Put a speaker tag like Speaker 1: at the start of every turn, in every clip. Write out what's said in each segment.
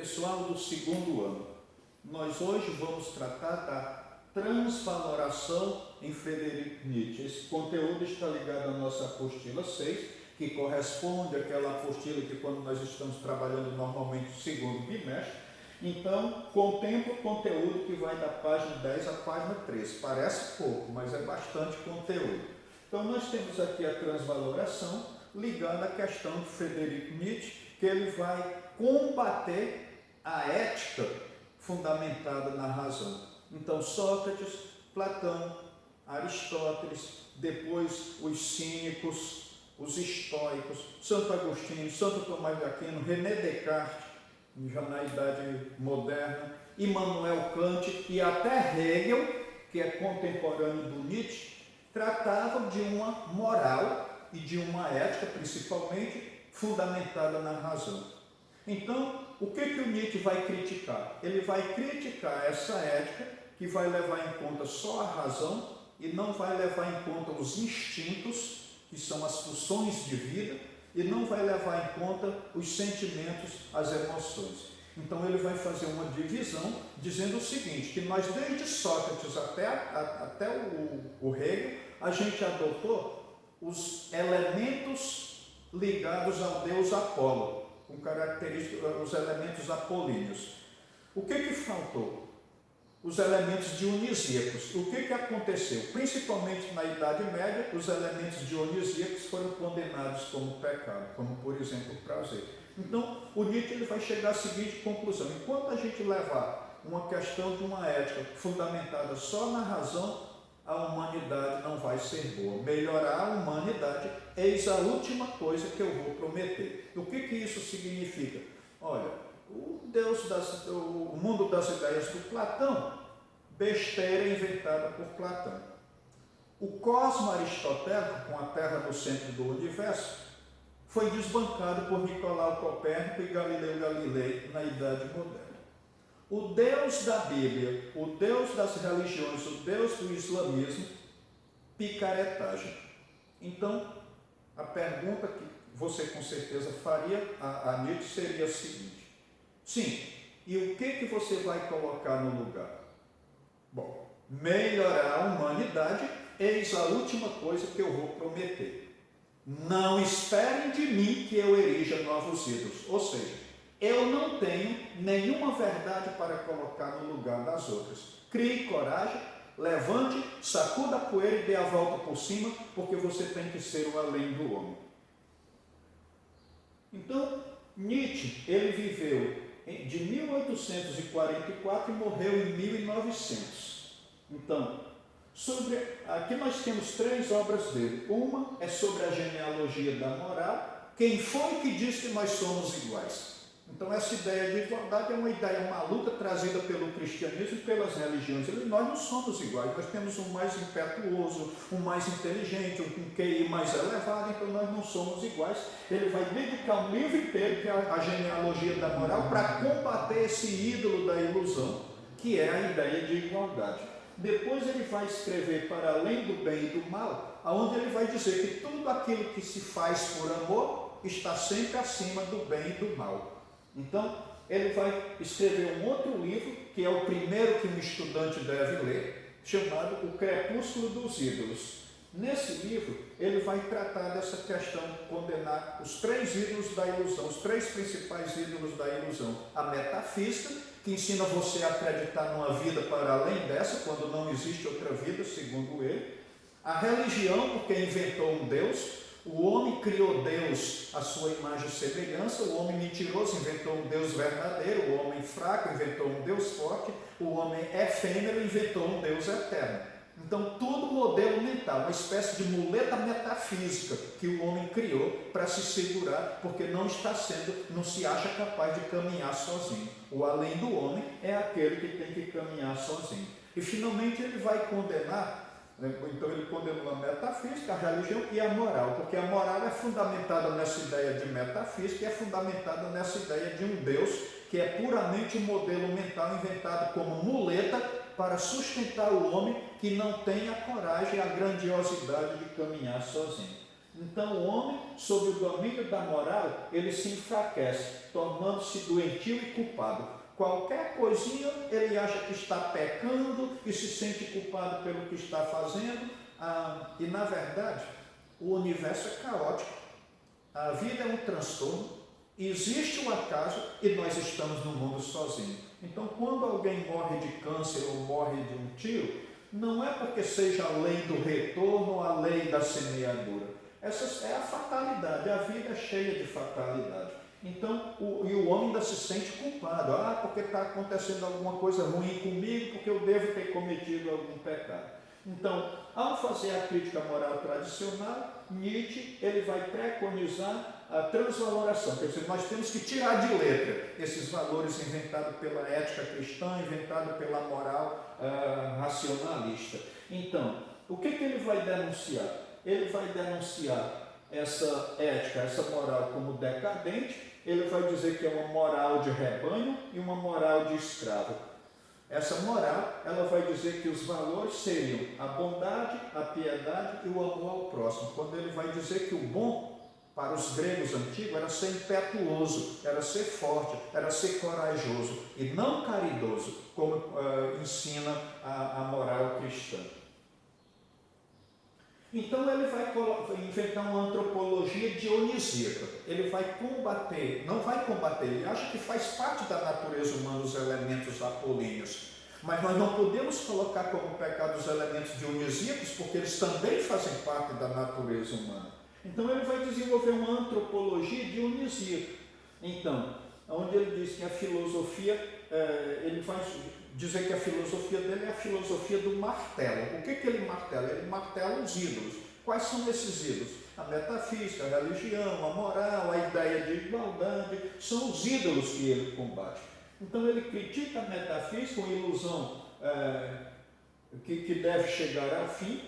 Speaker 1: Pessoal do segundo ano, nós hoje vamos tratar da transvaloração em Friedrich Nietzsche. Esse conteúdo está ligado à nossa apostila 6, que corresponde àquela apostila que quando nós estamos trabalhando normalmente o segundo bimestre. Então, contempla o conteúdo que vai da página 10 à página 13. Parece pouco, mas é bastante conteúdo. Então, nós temos aqui a transvaloração ligada à questão de Friedrich Nietzsche, que ele vai combater a ética fundamentada na razão. Então, Sócrates, Platão, Aristóteles, depois os cínicos, os estoicos, Santo Agostinho, Santo Tomás de Aquino, René Descartes, já na Idade Moderna, Immanuel Kant e até Hegel, que é contemporâneo do Nietzsche, tratavam de uma moral e de uma ética, principalmente, fundamentada na razão. Então, o que o Nietzsche vai criticar? Ele vai criticar essa ética que vai levar em conta só a razão e não vai levar em conta os instintos, que são as pulsões de vida, e não vai levar em conta os sentimentos, as emoções. Então ele vai fazer uma divisão dizendo o seguinte, que nós desde Sócrates até o Hegel, a gente adotou os elementos ligados ao deus Apolo, com características, os elementos apolíneos. O que faltou? Os elementos dionisíacos. O que aconteceu? Principalmente na Idade Média, os elementos dionisíacos foram condenados como pecado, como por exemplo o prazer. Então, o Nietzsche ele vai chegar à seguinte conclusão: enquanto a gente levar uma questão de uma ética fundamentada só na razão, a humanidade não vai ser boa. Melhorar a humanidade, eis a última coisa que eu vou prometer. O que isso significa? Olha, o mundo das ideias do Platão, besteira inventada por Platão. O cosmo aristotélico, com a Terra no centro do universo, foi desbancado por Nicolau Copérnico e Galileu Galilei na Idade Moderna. O Deus da Bíblia, o Deus das religiões, o Deus do islamismo, picaretagem. Então, a pergunta que você com certeza faria a Nietzsche seria a seguinte: sim, e o que você vai colocar no lugar? Bom, melhorar a humanidade, eis a última coisa que eu vou prometer. Não esperem de mim que eu erija novos ídolos. Ou seja, eu não tenho nenhuma verdade para colocar no lugar das outras. Crie coragem, levante, sacuda a poeira e dê a volta por cima, porque você tem que ser o além do homem. Então, Nietzsche, ele viveu de 1844 e morreu em 1900. Então, aqui nós temos 3 obras dele. Uma é sobre a genealogia da moral. Quem foi que disse que nós somos iguais? Então essa ideia de igualdade é uma ideia maluca trazida pelo cristianismo e pelas religiões. Nós não somos iguais, nós temos um mais impetuoso, um mais inteligente, um QI mais elevado, então nós não somos iguais. Ele vai dedicar um livro inteiro, que é a genealogia da moral, para combater esse ídolo da ilusão, que é a ideia de igualdade. Depois ele vai escrever Para Além do Bem e do Mal, onde ele vai dizer que tudo aquilo que se faz por amor está sempre acima do bem e do mal. Então, ele vai escrever um outro livro, que é o primeiro que um estudante deve ler, chamado O Crepúsculo dos Ídolos. Nesse livro, ele vai tratar dessa questão de condenar os 3 ídolos da ilusão, os 3 principais ídolos da ilusão. A metafísica, que ensina você a acreditar numa vida para além dessa, quando não existe outra vida, segundo ele. A religião, porque inventou um Deus. O homem criou Deus à sua imagem e semelhança, o homem mentiroso inventou um Deus verdadeiro, o homem fraco inventou um Deus forte, o homem efêmero inventou um Deus eterno. Então, tudo modelo mental, uma espécie de muleta metafísica que o homem criou para se segurar, porque não se acha capaz de caminhar sozinho. O além do homem é aquele que tem que caminhar sozinho. E, finalmente, ele vai condenar. Então ele condenou a metafísica, a religião e a moral, porque a moral é fundamentada nessa ideia de metafísica e é fundamentada nessa ideia de um Deus que é puramente um modelo mental inventado como muleta para sustentar o homem que não tem a coragem e a grandiosidade de caminhar sozinho. Então o homem, sob o domínio da moral, ele se enfraquece, tornando-se doentio e culpado. Qualquer coisinha ele acha que está pecando e se sente culpado pelo que está fazendo. E na verdade, o universo é caótico. A vida é um transtorno, existe o acaso e nós estamos no mundo sozinhos. Então, quando alguém morre de câncer ou morre de um tiro, não é porque seja a lei do retorno ou a lei da semeadura. Essa é a fatalidade, a vida é cheia de fatalidade. Então, o homem ainda se sente culpado. Porque está acontecendo alguma coisa ruim comigo, porque eu devo ter cometido algum pecado. Então, ao fazer a crítica moral tradicional, Nietzsche ele vai preconizar a transvaloração. Quer dizer, nós temos que tirar de letra esses valores inventados pela ética cristã, inventados pela moral racionalista. Então, o que ele vai denunciar? Ele vai denunciar essa ética, essa moral como decadente. Ele vai dizer que é uma moral de rebanho e uma moral de escravo. Essa moral, ela vai dizer que os valores seriam a bondade, a piedade e o amor ao próximo. Quando ele vai dizer que o bom, para os gregos antigos, era ser impetuoso, era ser forte, era ser corajoso e não caridoso, como ensina a moral cristã. Então ele vai inventar uma antropologia dionisíaca. Ele vai combater, não vai combater, ele acha que faz parte da natureza humana os elementos apolíneos. Mas nós não podemos colocar como pecado os elementos dionisíacos, porque eles também fazem parte da natureza humana. Então ele vai desenvolver uma antropologia dionisíaca. Então, onde ele diz que a filosofia, ele vai dizer que a filosofia dele é a filosofia do martelo. O que ele martela? Ele martela os ídolos. Quais são esses ídolos? A metafísica, a religião, a moral, a ideia de igualdade, são os ídolos que ele combate. Então ele critica a metafísica, uma ilusão que deve chegar ao fim,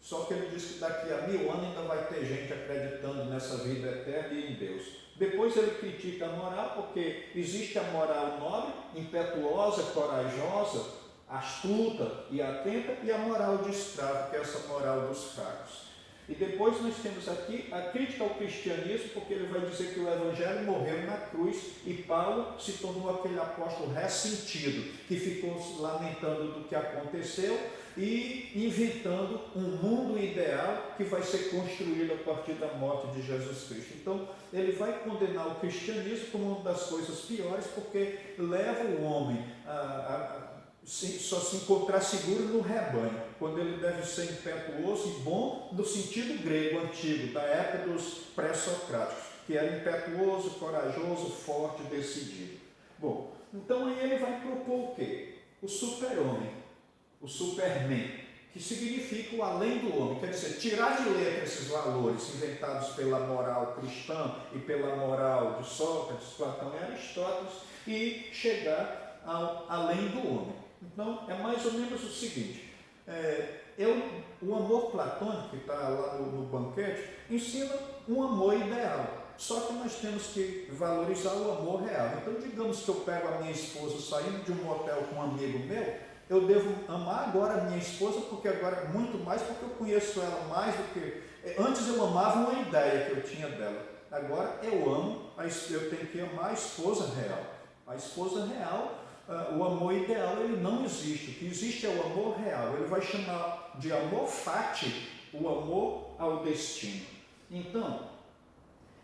Speaker 1: só que ele diz que daqui a 1000 anos ainda vai ter gente acreditando nessa vida eterna e em Deus. Depois ele critica a moral, porque existe a moral nobre, impetuosa, corajosa, astuta e atenta, e a moral de escravo, que é essa moral dos fracos. E depois nós temos aqui a crítica ao cristianismo, porque ele vai dizer que o evangelho morreu na cruz e Paulo se tornou aquele apóstolo ressentido, que ficou se lamentando do que aconteceu e inventando um mundo ideal que vai ser construído a partir da morte de Jesus Cristo. Então, ele vai condenar o cristianismo como uma das coisas piores, porque leva o homem só se encontrar seguro no rebanho, quando ele deve ser impetuoso e bom no sentido grego antigo, da época dos pré-socráticos, que era impetuoso, corajoso, forte, decidido. Bom, então aí ele vai propor o quê? O super-homem, o Superman, que significa o além do homem, quer dizer, tirar de letra esses valores inventados pela moral cristã e pela moral de Sócrates, Platão e Aristóteles e chegar ao além do homem. Então, é mais ou menos o seguinte, o amor platônico, que está lá no banquete, ensina um amor ideal, só que nós temos que valorizar o amor real. Então, digamos que eu pego a minha esposa saindo de um motel com um amigo meu, eu devo amar agora a minha esposa, porque agora é muito mais, porque eu conheço ela mais do que... Antes eu amava uma ideia que eu tinha dela, agora eu amo, eu tenho que amar a esposa real. A esposa real, o amor ideal, ele não existe. O que existe é o amor real. Ele vai chamar de amor fati o amor ao destino. Então,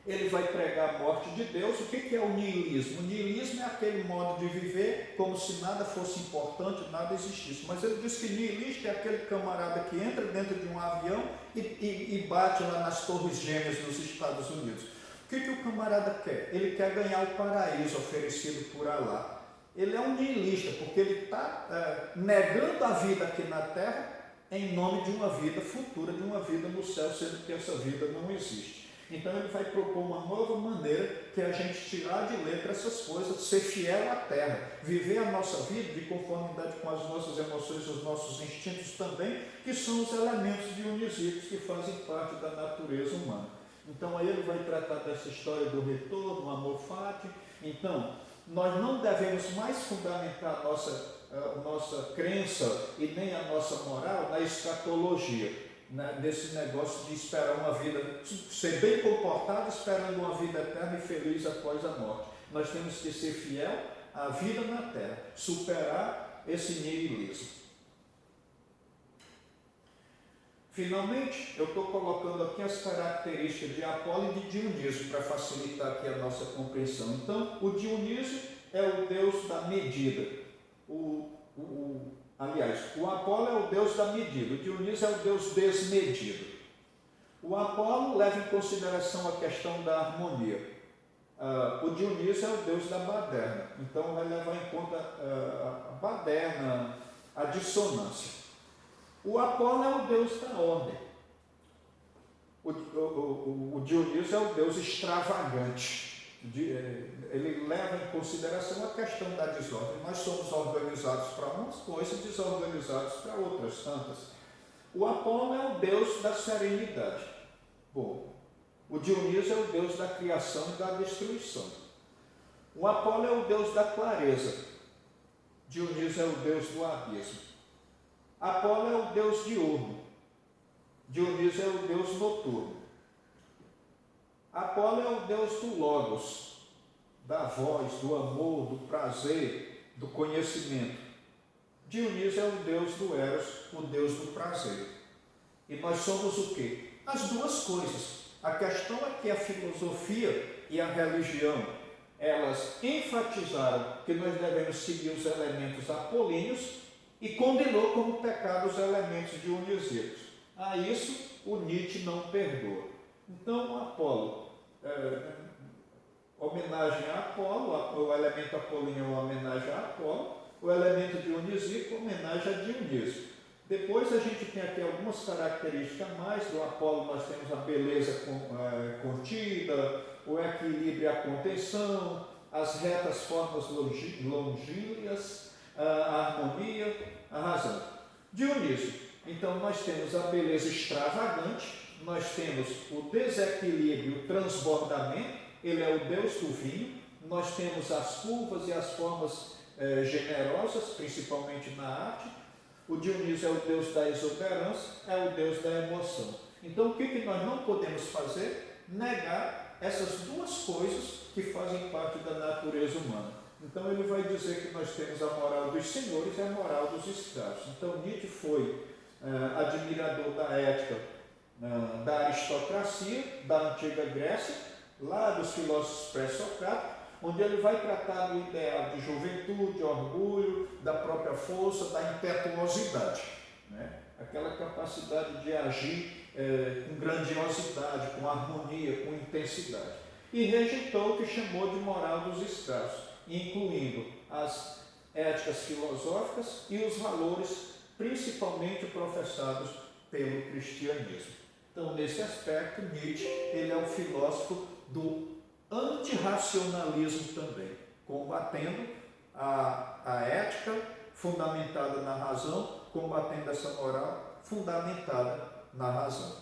Speaker 1: ele vai pregar a morte de Deus. O que é o niilismo? O niilismo é aquele modo de viver como se nada fosse importante, nada existisse. Mas ele diz que niilista é aquele camarada que entra dentro de um avião e bate lá nas Torres Gêmeas nos Estados Unidos. O que o camarada quer? Ele quer ganhar o paraíso oferecido por Alá. Ele é um niilista, porque ele está negando a vida aqui na Terra em nome de uma vida futura, de uma vida no céu, sendo que essa vida não existe. Então ele vai propor uma nova maneira que é a gente tirar de letra essas coisas, ser fiel à terra, viver a nossa vida de conformidade com as nossas emoções, os nossos instintos também, que são os elementos dionisíacos que fazem parte da natureza humana. Então aí ele vai tratar dessa história do retorno, o amor fati. Então, nós não devemos mais fundamentar a nossa crença e nem a nossa moral na escatologia. né, desse negócio de esperar uma vida, ser bem comportado, esperando uma vida eterna e feliz após a morte. Nós temos que ser fiel à vida na terra, superar esse niilismo. Finalmente, eu estou colocando aqui as características de Apolo e de Dionísio para facilitar aqui a nossa compreensão. Então, o Dionísio é o deus da medida. Aliás, o Apolo é o deus da medida, o Dionísio é o deus desmedido. O Apolo leva em consideração a questão da harmonia. O Dionísio é o deus da baderna, então vai levar em conta a baderna, a dissonância. O Apolo é o deus da ordem. O Dionísio é o deus extravagante. Ele leva em consideração a questão da desordem. Nós somos organizados para umas coisas e desorganizados para outras tantas. O Apolo é o deus da serenidade. Bom, o Dionísio é o deus da criação e da destruição. O Apolo é o deus da clareza. Dionísio é o deus do abismo. Apolo é o deus diurno. Dionísio é o deus noturno. Apolo é o deus do logos, da voz, do amor, do prazer, do conhecimento. Dionísio é o deus do eros, o deus do prazer. E nós somos o quê? As duas coisas. A questão é que a filosofia e a religião, elas enfatizaram que nós devemos seguir os elementos apolíneos e condenou como pecado os elementos dionisíacos. A isso o Nietzsche não perdoa. Então, Apolo, homenagem a Apolo, o elemento apolíneo é uma homenagem a Apolo, o elemento dionisíaco, homenagem a Dionísio. Depois a gente tem aqui algumas características a mais do Apolo. Nós temos a beleza contida, o equilíbrio e a contenção, as retas formas longínquas, a harmonia, a razão. Dionísio, então nós temos a beleza extravagante, nós temos o desequilíbrio, o transbordamento, ele é o deus do vinho, nós temos as curvas e as formas generosas, principalmente na arte. O Dionísio é o deus da exuberância, é o deus da emoção. Então o que nós não podemos fazer? Negar essas duas coisas que fazem parte da natureza humana. Então ele vai dizer que nós temos a moral dos senhores e a moral dos escravos. Então Nietzsche foi admirador da ética da aristocracia, da antiga Grécia, lá dos filósofos pré-socráticos, onde ele vai tratar do ideal de juventude, orgulho, da própria força, da impetuosidade, né? Aquela capacidade de agir com grandiosidade, com harmonia, com intensidade. E rejeitou o que chamou de moral dos escravos, incluindo as éticas filosóficas e os valores principalmente professados pelo cristianismo. Então, nesse aspecto, Nietzsche ele é um filósofo do antirracionalismo também, combatendo a ética fundamentada na razão, combatendo essa moral fundamentada na razão.